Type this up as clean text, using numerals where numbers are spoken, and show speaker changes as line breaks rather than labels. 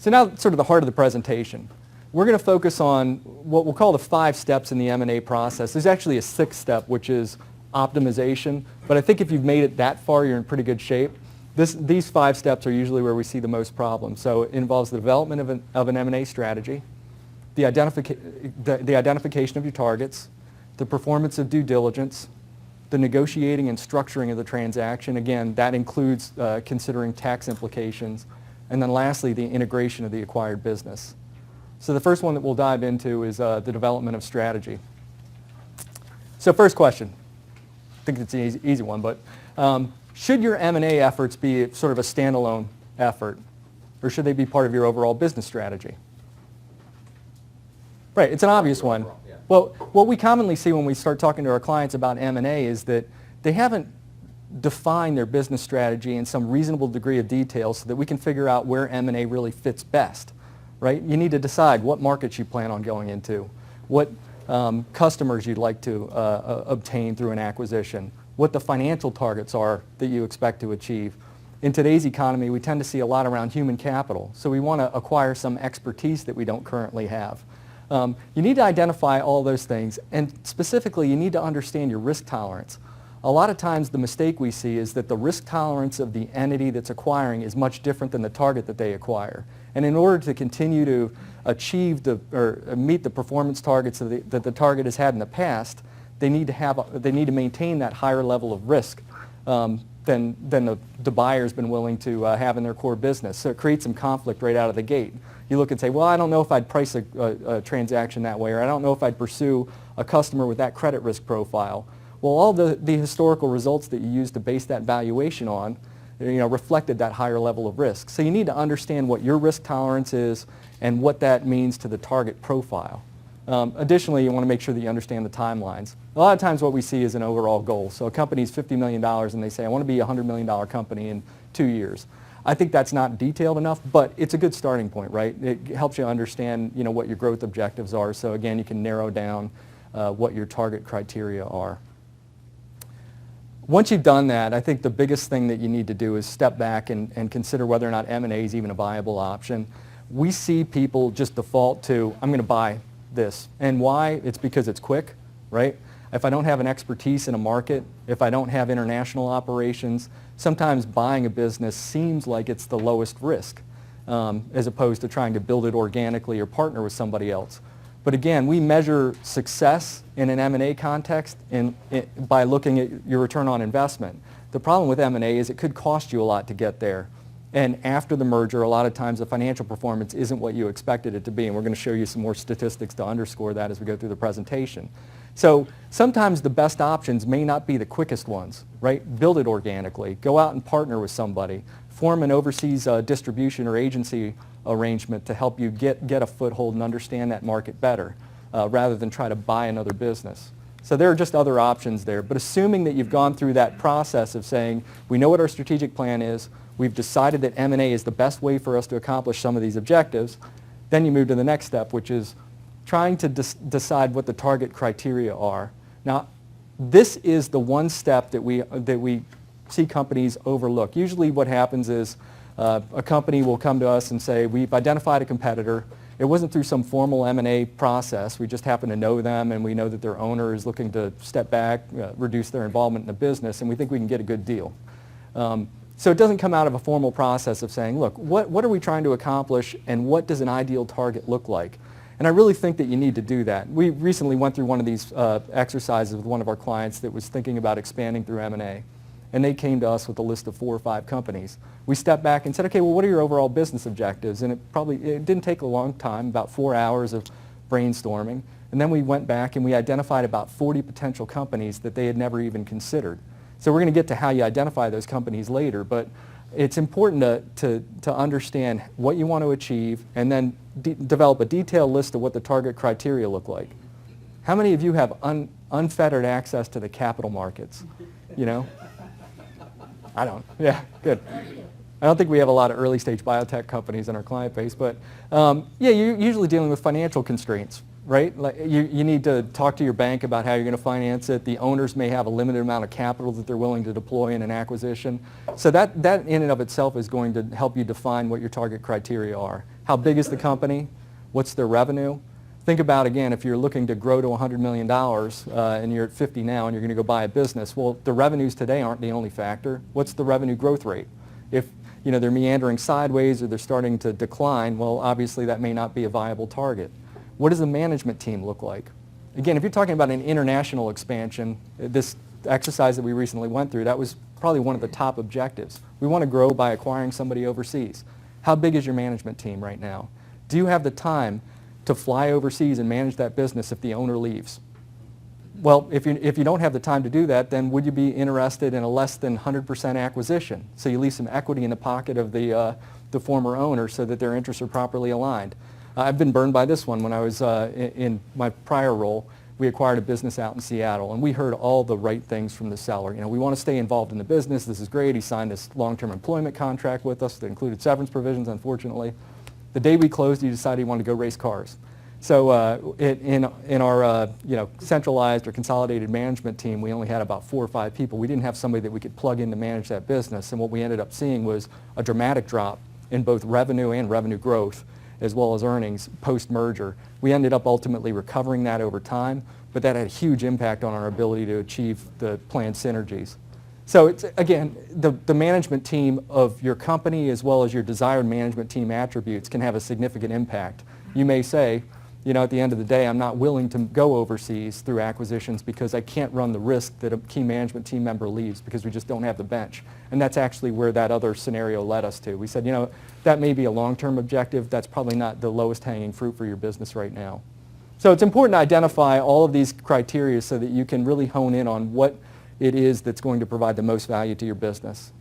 So now sort of the heart of the presentation. We're going to focus on what we'll call the 5 steps in the M&A process. There's actually a 6th step, which is optimization, but I think if you've made it that far, you're in pretty good shape. These 5 steps are usually where we see the most problems. So it involves the development of an M&A strategy, the identification of your targets, the performance of due diligence, the negotiating and structuring of the transaction. Again, that includes considering tax implications. And then lastly, the integration of the acquired business. So the first one that we'll dive into is the development of strategy. So first question. I think it's an easy one, but should your M&A efforts be sort of a standalone effort, or should they be part of your overall business strategy? Right, it's an obvious one. Well, what we commonly see when we start talking to our clients about M&A is that they haven't defined their business strategy in some reasonable degree of detail so that we can figure out where M&A really fits best, right? You need to decide what markets you plan on going into, what customers you'd like to obtain through an acquisition, what the financial targets are that you expect to achieve. In today's economy, we tend to see a lot around human capital, so we want to acquire some expertise that we don't currently have. You need to identify all those things, and specifically, you need to understand your risk tolerance. A lot of times the mistake we see is that the risk tolerance of the entity that's acquiring is much different than the target that they acquire. And in order to continue to achieve or meet the performance targets that the target has had in the past, they need to maintain that higher level of risk than the buyer's been willing to have in their core business. So it creates some conflict right out of the gate. You look and say, well, I don't know if I'd price a transaction that way, or I don't know if I'd pursue a customer with that credit risk profile. Well, all the historical results that you used to base that valuation on, reflected that higher level of risk. So you need to understand what your risk tolerance is and what that means to the target profile. Additionally, you want to make sure that you understand the timelines. A lot of times what we see is an overall goal. So a company's $50 million and they say, I want to be a $100 million company in 2 years. I think that's not detailed enough, but it's a good starting point, right? It helps you understand, what your growth objectives are. So again, you can narrow down what your target criteria are. Once you've done that, I think the biggest thing that you need to do is step back and consider whether or not M&A is even a viable option. We see people just default to, I'm going to buy this. And why? It's because it's quick, right? If I don't have an expertise in a market, if I don't have international operations, sometimes buying a business seems like it's the lowest risk as opposed to trying to build it organically or partner with somebody else. But again, we measure success in an M&A context by looking at your return on investment. The problem with M&A is it could cost you a lot to get there. And after the merger, a lot of times the financial performance isn't what you expected it to be. And we're going to show you some more statistics to underscore that as we go through the presentation. So sometimes the best options may not be the quickest ones, right? Build it organically. Go out and partner with somebody. Form an overseas distribution or agency arrangement to help you get a foothold and understand that market better rather than try to buy another business. So there are just other options there. But assuming that you've gone through that process of saying, we know what our strategic plan is, we've decided that M&A is the best way for us to accomplish some of these objectives, then you move to the next step, which is trying to decide what the target criteria are. Now, this is the one step that we see companies overlook. Usually what happens is a company will come to us and say, we've identified a competitor. It wasn't through some formal M&A process. We just happen to know them, and we know that their owner is looking to step back, reduce their involvement in the business, and we think we can get a good deal. So it doesn't come out of a formal process of saying, look, what are we trying to accomplish, and what does an ideal target look like? And I really think that you need to do that. We recently went through one of these exercises with one of our clients that was thinking about expanding through M&A. And they came to us with a list of 4 or 5 companies. We stepped back and said, okay, well, what are your overall business objectives? And it didn't take a long time, about 4 hours of brainstorming. And then we went back and we identified about 40 potential companies that they had never even considered. So we're going to get to how you identify those companies later, but it's important to understand what you want to achieve and then develop a detailed list of what the target criteria look like. How many of you have unfettered access to the capital markets? I don't. Yeah, good. I don't think we have a lot of early stage biotech companies in our client base, but yeah, you're usually dealing with financial constraints, right? Like you need to talk to your bank about how you're going to finance it. The owners may have a limited amount of capital that they're willing to deploy in an acquisition. So that in and of itself is going to help you define what your target criteria are. How big is the company? What's their revenue? Think about, again, if you're looking to grow to $100 million and you're at 50 now and you're going to go buy a business, well, the revenues today aren't the only factor. What's the revenue growth rate? If they're meandering sideways or they're starting to decline, well, obviously that may not be a viable target. What does the management team look like? Again, if you're talking about an international expansion, this exercise that we recently went through, that was probably one of the top objectives. We want to grow by acquiring somebody overseas. How big is your management team right now? Do you have the time to fly overseas and manage that business if the owner leaves? Well, if you don't have the time to do that, then would you be interested in a less than 100% acquisition? So you leave some equity in the pocket of the former owner so that their interests are properly aligned. I've been burned by this one. When I was in my prior role, we acquired a business out in Seattle, and we heard all the right things from the seller. We want to stay involved in the business. This is great. He signed this long-term employment contract with us that included severance provisions, unfortunately. The day we closed, he decided he wanted to go race cars. So in our centralized or consolidated management team, we only had about 4 or 5 people. We didn't have somebody that we could plug in to manage that business, and what we ended up seeing was a dramatic drop in both revenue and revenue growth, as well as earnings post-merger. We ended up ultimately recovering that over time, but that had a huge impact on our ability to achieve the planned synergies. So it's, again, the management team of your company as well as your desired management team attributes can have a significant impact. You may say, at the end of the day, I'm not willing to go overseas through acquisitions because I can't run the risk that a key management team member leaves because we just don't have the bench. And that's actually where that other scenario led us to. We said, that may be a long-term objective. That's probably not the lowest hanging fruit for your business right now. So it's important to identify all of these criteria so that you can really hone in on what it is that's going to provide the most value to your business.